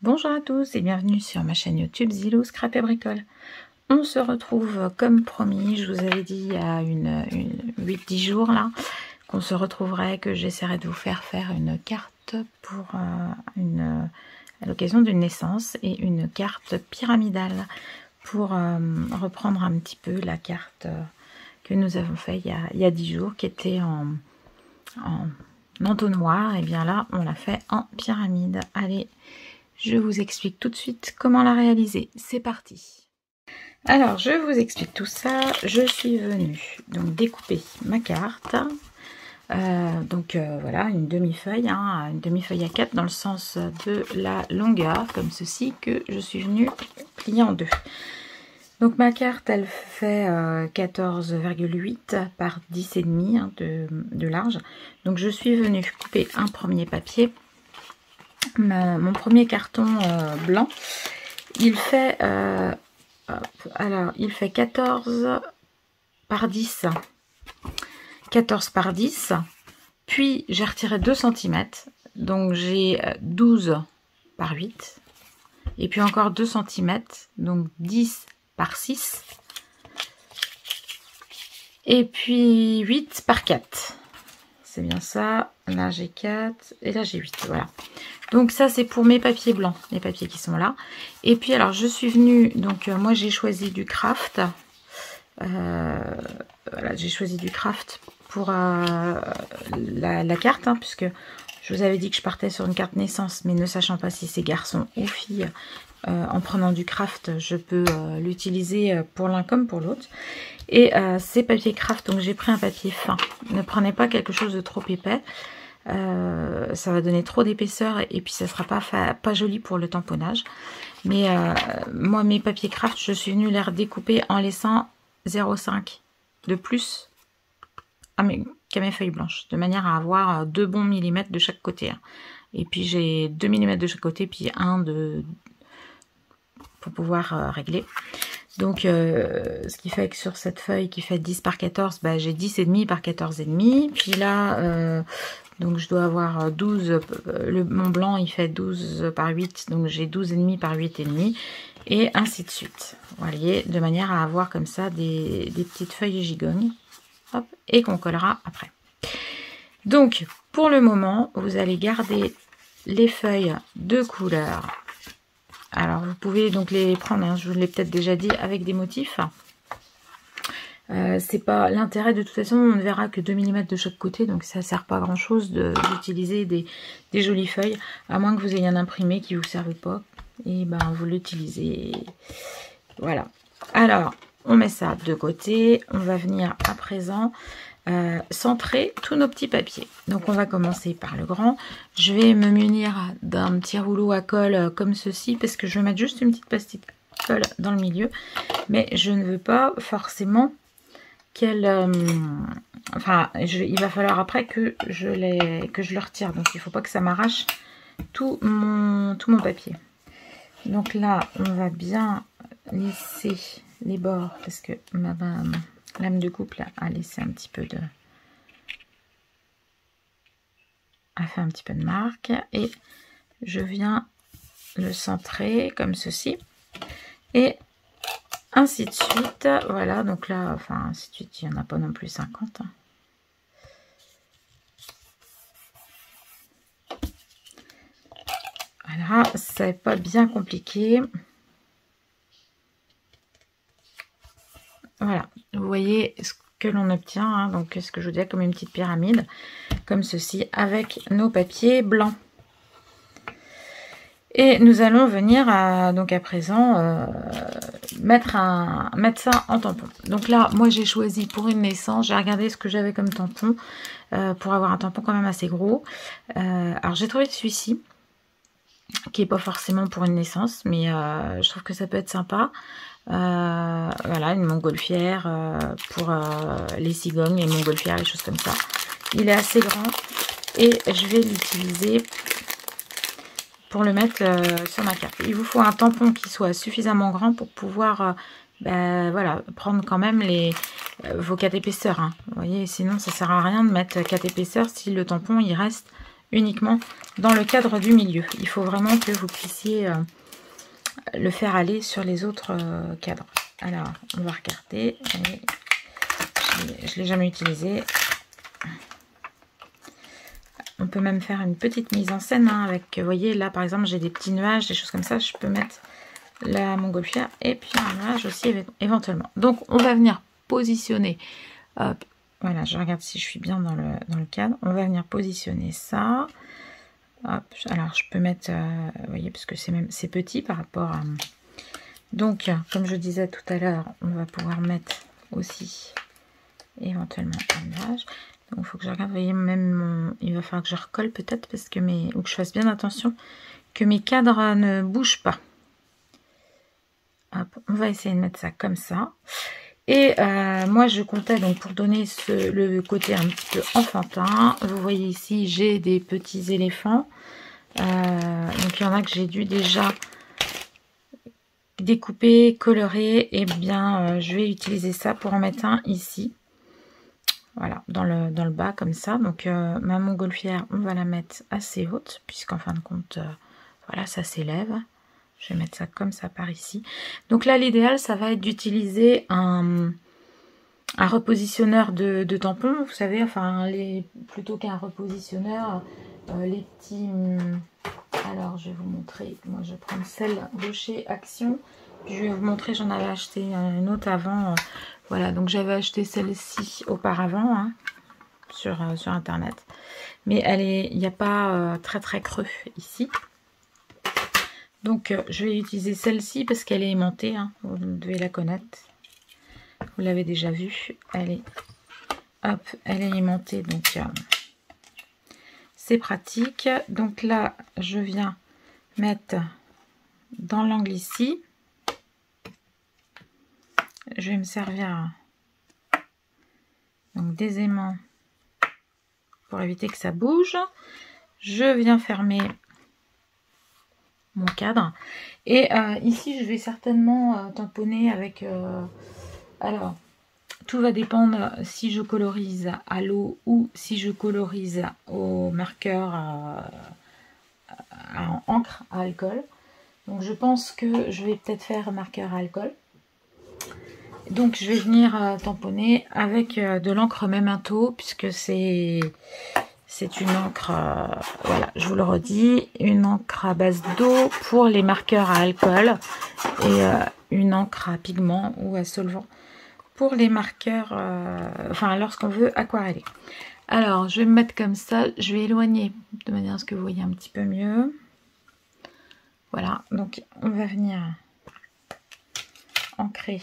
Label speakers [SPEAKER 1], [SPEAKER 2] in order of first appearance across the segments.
[SPEAKER 1] Bonjour à tous et bienvenue sur ma chaîne YouTube Zilou Scrap et Bricole. On se retrouve comme promis, je vous avais dit il y a 8-10 jours là, qu'on se retrouverait, que j'essaierais de vous faire une carte pour à l'occasion d'une naissance et une carte pyramidale pour reprendre un petit peu la carte que nous avons fait il y a 10 jours qui était en entonnoir. Et bien là on l'a fait en pyramide. Allez, je vous explique tout de suite comment la réaliser. C'est parti. Alors, je vous explique tout ça. Je suis venue donc découper ma carte. Voilà, une demi-feuille, hein, une demi-feuille à 4 dans le sens de la longueur, comme ceci, que je suis venue plier en deux. Donc ma carte, elle fait 14,8 par 10,5 hein, de large. Donc je suis venue couper un premier papier. Mon premier carton blanc, il fait il fait 14 par 10, 14 par 10, puis j'ai retiré 2 cm, donc j'ai 12 par 8, et puis encore 2 cm, donc 10 par 6, et puis 8 par 4. C'est bien ça. Là j'ai 4 et là j'ai 8. Voilà. Donc ça c'est pour mes papiers blancs, les papiers qui sont là. Et puis alors je suis venue, donc moi j'ai choisi du craft. Voilà, j'ai choisi du craft pour la carte, hein, puisque je vous avais dit que je partais sur une carte naissance, mais ne sachant pas si c'est garçon ou fille, en prenant du craft, je peux l'utiliser pour l'un comme pour l'autre. Et ces papiers craft, donc j'ai pris un papier fin. Ne prenez pas quelque chose de trop épais. Ça va donner trop d'épaisseur et puis ça sera pas joli pour le tamponnage. Mais moi, mes papiers craft, je suis venue les redécouper en laissant 0,5 de plus qu'à mes feuilles blanches, de manière à avoir 2 bons millimètres de chaque côté. Hein. Et puis j'ai 2 mm de chaque côté, puis un pour pouvoir régler. Donc ce qui fait que sur cette feuille qui fait 10 par 14, bah, j'ai 10,5 par 14,5. Puis là, donc je dois avoir 12, mon blanc il fait 12 par 8, donc j'ai 12,5 par 8,5. Et ainsi de suite. Vous voyez, de manière à avoir comme ça des petites feuilles gigognes. Hop, et qu'on collera après. Donc pour le moment, vous allez garder les feuilles de couleur. Alors vous pouvez donc les prendre, hein, je vous l'ai peut-être déjà dit, avec des motifs. C'est pas l'intérêt, de toute façon, on ne verra que 2 mm de chaque côté, donc ça sert pas à grand chose d'utiliser des jolies feuilles, à moins que vous ayez un imprimé qui vous serve pas, et ben vous l'utilisez. Voilà. Alors, on met ça de côté, on va venir à présent centrer tous nos petits papiers. Donc on va commencer par le grand. Je vais me munir d'un petit rouleau à colle comme ceci, parce que je vais mettre juste une petite pastille de colle dans le milieu, mais je ne veux pas forcément qu'elle il va falloir après que je le retire, donc il ne faut pas que ça m'arrache tout mon papier. Donc là on va bien lisser les bords, parce que ma lame de coupe là a laissé un petit peu a fait un petit peu de marque, et je viens le centrer comme ceci, et ainsi de suite. Voilà, donc là, enfin ainsi de suite, il n'y en a pas non plus 50. Hein. Voilà, c'est pas bien compliqué. Voilà, vous voyez ce que l'on obtient, hein, donc ce que je vous disais, comme une petite pyramide, comme ceci, avec nos papiers blancs. Et nous allons venir donc à présent mettre ça en tampon. Donc là, moi j'ai choisi pour une naissance, j'ai regardé ce que j'avais comme tampon, pour avoir un tampon quand même assez gros. Alors j'ai trouvé celui-ci, qui est pas forcément pour une naissance, mais je trouve que ça peut être sympa. Voilà, une montgolfière pour les cigognes, les montgolfières, les choses comme ça. Il est assez grand et je vais l'utiliser pour le mettre sur ma carte. Il vous faut un tampon qui soit suffisamment grand pour pouvoir voilà, prendre quand même vos 4 épaisseurs. Hein. Vous voyez, sinon ça sert à rien de mettre 4 épaisseurs si le tampon il reste uniquement dans le cadre du milieu. Il faut vraiment que vous puissiez le faire aller sur les autres cadres. Alors, on va regarder. Je ne l'ai jamais utilisé. On peut même faire une petite mise en scène hein, avec, vous voyez, là par exemple, j'ai des petits nuages, des choses comme ça. Je peux mettre la montgolfière et puis un nuage aussi éventuellement. Donc, on va venir positionner. Hop, voilà, je regarde si je suis bien dans le cadre. On va venir positionner ça. Hop, alors je peux mettre, vous voyez, parce que c'est petit par rapport à... Donc, comme je disais tout à l'heure, on va pouvoir mettre aussi éventuellement un nuage. Donc, il faut que je regarde, vous voyez, même il va falloir que je recolle peut-être, parce que ou que je fasse bien attention que mes cadres ne bougent pas. Hop, on va essayer de mettre ça comme ça. Et moi, je comptais donc pour donner le côté un petit peu enfantin. Vous voyez ici, j'ai des petits éléphants. Donc, il y en a que j'ai dû déjà découper, colorer. Et bien, je vais utiliser ça pour en mettre un ici. Voilà, dans le bas comme ça. Donc, ma montgolfière, on va la mettre assez haute, puisqu'en fin de compte, voilà, ça s'élève. Je vais mettre ça comme ça par ici. Donc là, l'idéal, ça va être d'utiliser un repositionneur de tampons. Vous savez, enfin, plutôt qu'un repositionneur, les petits... Alors, je vais vous montrer. Moi, je vais prendre celle de chez Action. Je vais vous montrer, j'en avais acheté une autre avant. Voilà, donc j'avais acheté celle-ci auparavant hein, sur Internet. Mais il n'y a pas très très creux ici. Donc, je vais utiliser celle-ci parce qu'elle est aimantée. Hein, vous devez la connaître. Vous l'avez déjà vue. Elle est aimantée. Donc, c'est pratique. Donc là, je viens mettre dans l'angle ici. Je vais me servir donc, des aimants pour éviter que ça bouge. Je viens fermer mon cadre et ici je vais certainement tamponner avec alors tout va dépendre si je colorise à l'eau ou si je colorise au marqueur à encre à alcool. Donc je pense que je vais peut-être faire marqueur à alcool. Donc je vais venir tamponner avec de l'encre Memento puisque c'est une encre, voilà, je vous le redis, une encre à base d'eau pour les marqueurs à alcool et une encre à pigment ou à solvant pour les marqueurs, enfin lorsqu'on veut aquareller. Alors, je vais me mettre comme ça, je vais éloigner de manière à ce que vous voyez un petit peu mieux. Voilà, donc on va venir ancrer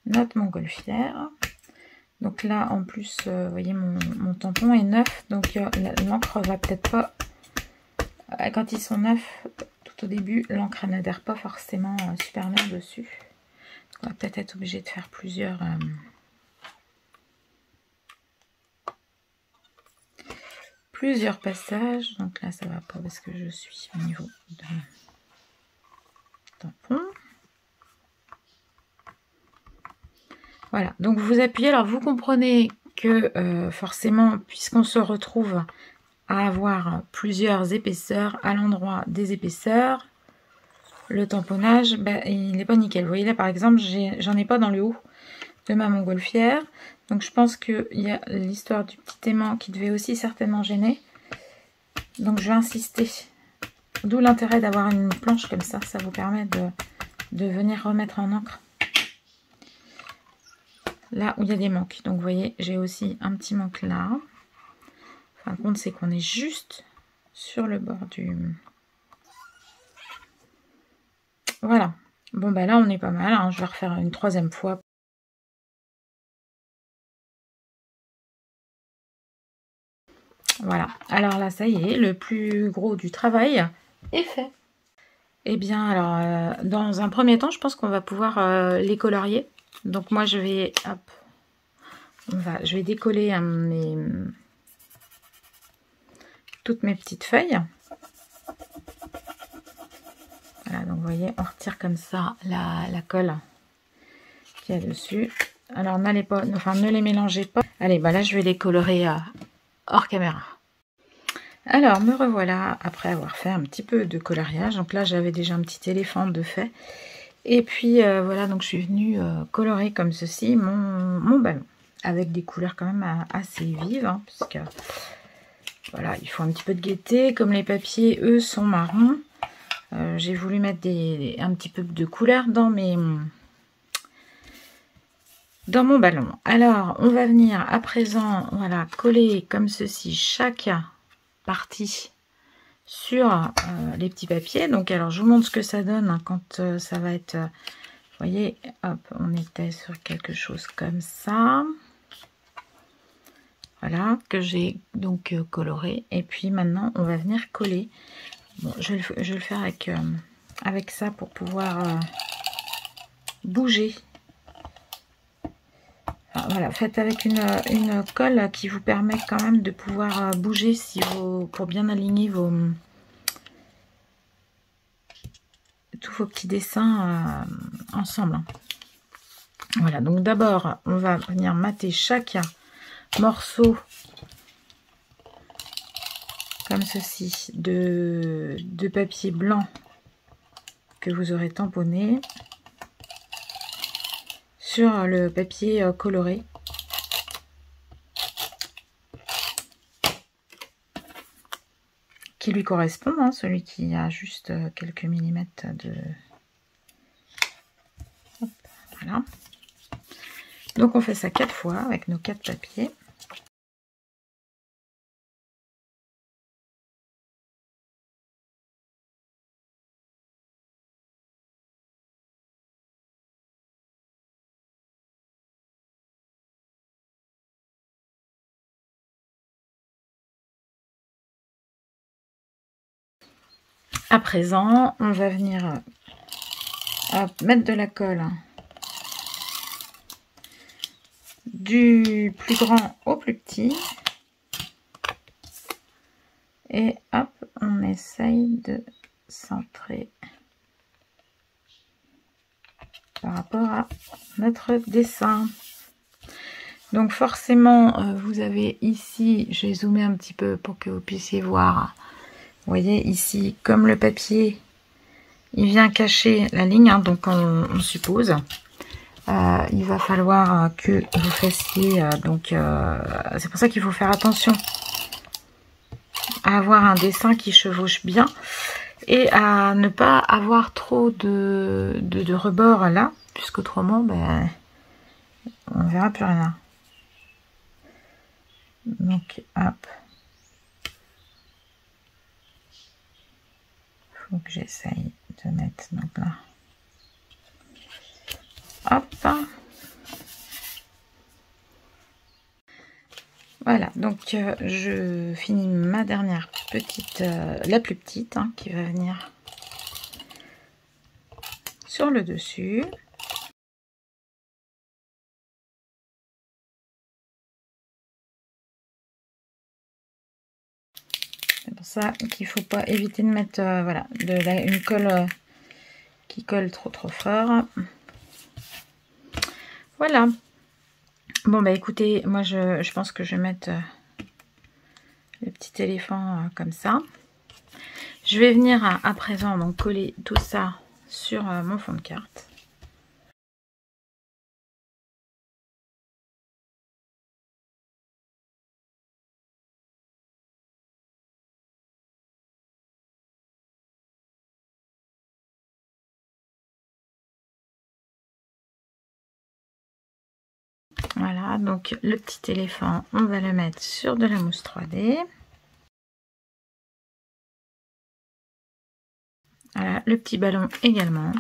[SPEAKER 1] notre montgolfière. Donc là, en plus, vous voyez, mon tampon est neuf. Donc l'encre va peut-être pas... Quand ils sont neufs, tout au début, l'encre n'adhère pas forcément super bien dessus. Donc, on va peut-être être obligé de faire plusieurs passages. Donc là, ça va pas parce que je suis au niveau de tampon. Voilà, donc vous appuyez, alors vous comprenez que forcément, puisqu'on se retrouve à avoir plusieurs épaisseurs, à l'endroit des épaisseurs, le tamponnage, ben, il n'est pas nickel. Vous voyez là par exemple, j'en ai pas dans le haut de ma montgolfière, donc je pense qu'il y a l'histoire du petit aimant qui devait aussi certainement gêner. Donc je vais insister, d'où l'intérêt d'avoir une planche comme ça vous permet de venir remettre en encre là où il y a des manques. Donc vous voyez, j'ai aussi un petit manque là. En fin de compte, c'est qu'on est juste sur le bord du... Voilà. Bon, bah là, on est pas mal. Hein. Je vais refaire une troisième fois. Voilà. Alors là, ça y est, le plus gros du travail est fait. Eh bien, alors, dans un premier temps, je pense qu'on va pouvoir les colorier. Donc moi, je vais... Hop. Je vais décoller toutes mes petites feuilles. Voilà, donc vous voyez, on retire comme ça la colle qu'il y a dessus. Alors n'allez pas, enfin ne les mélangez pas. Allez, bah là je vais les colorer hors caméra. Alors, me revoilà après avoir fait un petit peu de coloriage. Donc là, j'avais déjà un petit éléphant de fait. Et puis, voilà, donc je suis venue colorer comme ceci mon ballon. Avec des couleurs quand même assez vives, hein, puisque, voilà, il faut un petit peu de gaieté. Comme les papiers, eux, sont marrons, j'ai voulu mettre un petit peu de couleur dans mon ballon. Alors, on va venir à présent, voilà, coller comme ceci chaque partie sur les petits papiers. Donc, alors, je vous montre ce que ça donne hein, quand ça va être... vous voyez, hop, on était sur quelque chose comme ça. Voilà, que j'ai donc coloré. Et puis, maintenant, on va venir coller. Bon, je vais le faire avec ça pour pouvoir bouger. Enfin, voilà, faites avec une colle qui vous permet quand même de pouvoir bouger pour bien aligner tous vos petits dessins ensemble. Voilà, donc d'abord, on va venir mater chaque morceau comme ceci de papier blanc que vous aurez tamponné sur le papier coloré. Qui lui correspond, hein, celui qui a juste quelques millimètres de... Hop, voilà. Donc on fait ça 4 fois avec nos 4 papiers. À présent, on va venir mettre de la colle du plus grand au plus petit. Et hop, on essaye de centrer par rapport à notre dessin. Donc forcément, vous avez ici, je vais zoomer un petit peu pour que vous puissiez voir. Vous voyez ici, comme le papier, il vient cacher la ligne, hein, donc on suppose. Il va falloir que vous fassiez, c'est pour ça qu'il faut faire attention à avoir un dessin qui chevauche bien et à ne pas avoir trop de rebord là, puisqu'autrement, ben, on verra plus rien. Donc, hop. Faut que j'essaye de mettre donc là. Hop. Voilà, donc je finis ma dernière petite, la plus petite, hein, qui va venir sur le dessus. C'est pour ça qu'il ne faut pas éviter de mettre voilà, une colle qui colle trop fort. Voilà. Bon bah écoutez, moi je pense que je vais mettre le petit éléphant comme ça. Je vais venir à présent donc coller tout ça sur mon fond de carte. Voilà, donc le petit éléphant, on va le mettre sur de la mousse 3D. Voilà, le petit ballon également.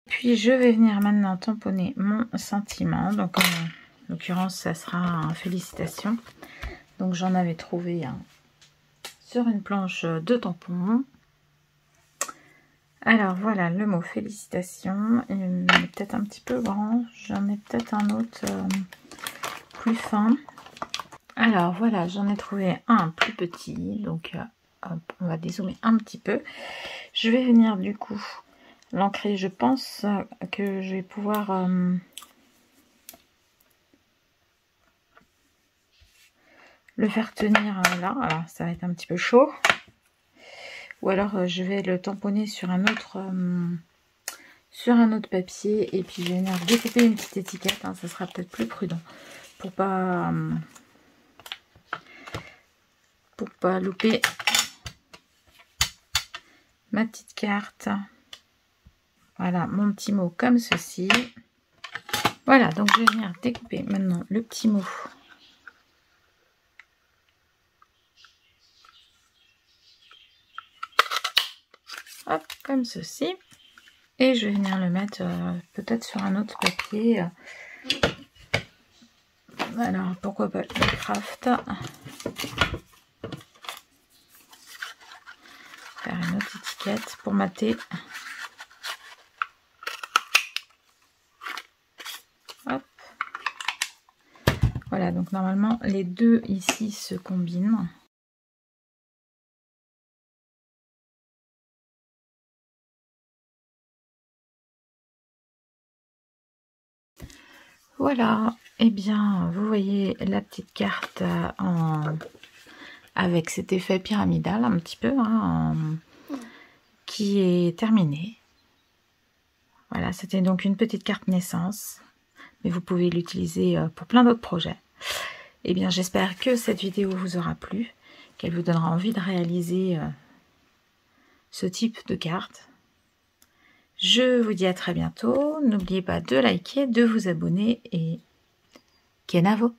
[SPEAKER 1] Puis je vais venir maintenant tamponner mon sentiment. Donc en l'occurrence, ça sera un félicitation. Donc j'en avais trouvé un sur une planche de tampons. Alors voilà le mot félicitations. Il est peut-être un petit peu grand. J'en ai peut-être un autre plus fin. Alors voilà, j'en ai trouvé un plus petit. Donc hop, on va dézoomer un petit peu. Je vais venir du coup L'ancrer, je pense que je vais pouvoir le faire tenir là. Alors ça va être un petit peu chaud. Ou alors je vais le tamponner sur un autre papier et puis je vais venir découper une petite étiquette. Hein, ça sera peut-être plus prudent pour pas louper ma petite carte. Voilà mon petit mot comme ceci. Voilà, donc je vais venir découper maintenant le petit mot. Hop, comme ceci. Et je vais venir le mettre peut-être sur un autre papier. Alors, pourquoi pas le craft. Faire une autre étiquette pour mater. Hop. Voilà, donc normalement, les deux ici se combinent. Voilà, et bien vous voyez la petite carte avec cet effet pyramidal un petit peu qui est terminée. Voilà, c'était donc une petite carte naissance, mais vous pouvez l'utiliser pour plein d'autres projets. Et bien j'espère que cette vidéo vous aura plu, qu'elle vous donnera envie de réaliser ce type de carte. Je vous dis à très bientôt. N'oubliez pas de liker, de vous abonner et kenavo!